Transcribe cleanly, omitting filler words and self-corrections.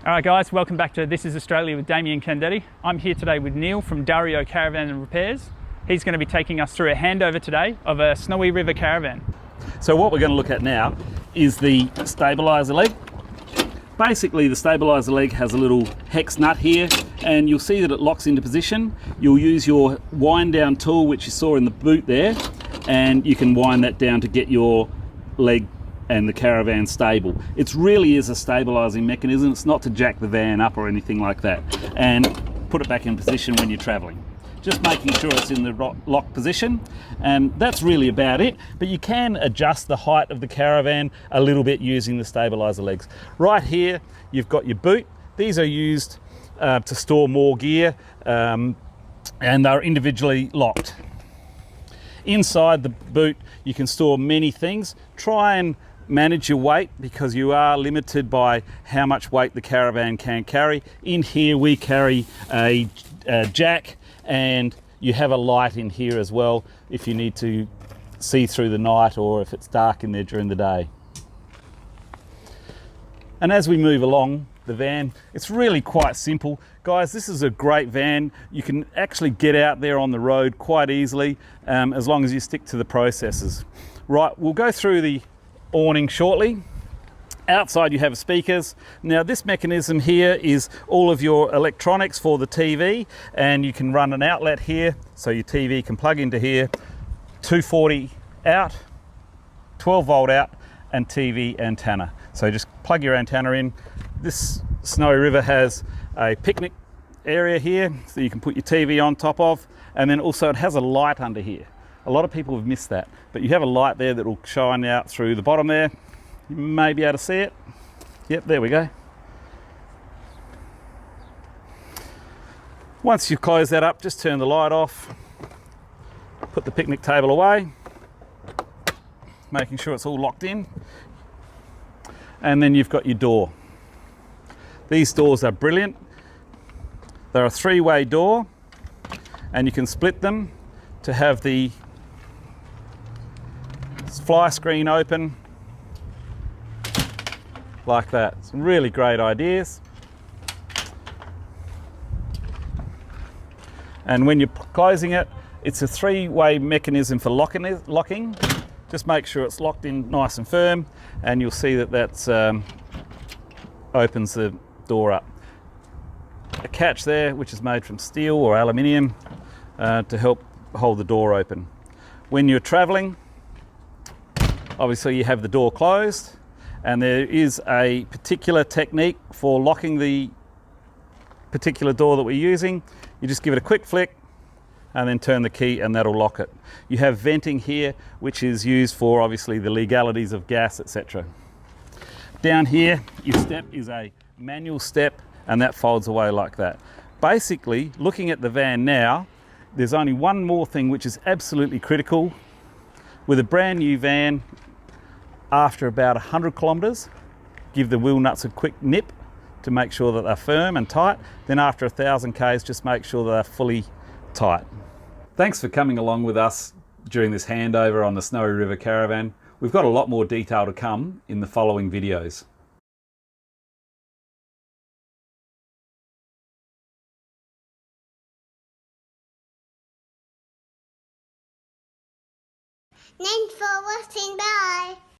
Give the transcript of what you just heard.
Alright guys, welcome back to This is Australia with Damien Candetti. I'm here today with Neil from Dario Caravans and Repairs. He's going to be taking us through a handover today of a Snowy River Caravan. So what we're going to look at now is the stabiliser leg. Basically the stabiliser leg has a little hex nut here and you'll see that it locks into position. You'll use your wind down tool, which you saw in the boot there, and you can wind that down to get your leg and the caravan stable. It really is a stabilising mechanism. It's not to jack the van up or anything like that, and put it back in position when you're travelling. Just making sure it's in the lock position, and that's really about it. But you can adjust the height of the caravan a little bit using the stabiliser legs. Right here you've got your boot. These are used to store more gear, and they're individually locked. Inside the boot you can store many things. Try and manage your weight because you are limited by how much weight the caravan can carry. In here we carry a jack, and you have a light in here as well if you need to see through the night or if it's dark in there during the day. And as we move along the van, it's really quite simple. Guys, this is a great van. You can actually get out there on the road quite easily as long as you stick to the processes. Right, we'll go through the awning shortly. Outside you have speakers. Now this mechanism here is all of your electronics for the TV, and you can run an outlet here so your TV can plug into here, 240 out, 12 volt out, and TV antenna. So just plug your antenna in. This Snowy River has a picnic area here so you can put your TV on top of, and then also it has a light under here. A lot of people have missed that, but you have a light there that will shine out through the bottom there. You may be able to see it. Yep, there we go. Once you close that up, just turn the light off, put the picnic table away, making sure it's all locked in, and then you've got your door. These doors are brilliant. They're a three-way door, and you can split them to have the fly screen open like that. Some really great ideas. And when you're closing it, it's a three-way mechanism for locking. Just make sure it's locked in nice and firm, and you'll see that that's opens the door up. A catch there which is made from steel or aluminium to help hold the door open. When you're traveling, obviously you have the door closed, and there is a particular technique for locking the particular door that we're using. You just give it a quick flick and then turn the key, and that'll lock it. You have venting here, which is used for obviously the legalities of gas, etc. Down here, your step is a manual step, and that folds away like that. Basically, looking at the van now, there's only one more thing which is absolutely critical. With a brand new van, after about 100 kilometres, give the wheel nuts a quick nip to make sure that they're firm and tight. Then after 1,000 k's, just make sure that they're fully tight. Thanks for coming along with us during this handover on the Snowy River Caravan. We've got a lot more detail to come in the following videos. Thanks for watching. Bye.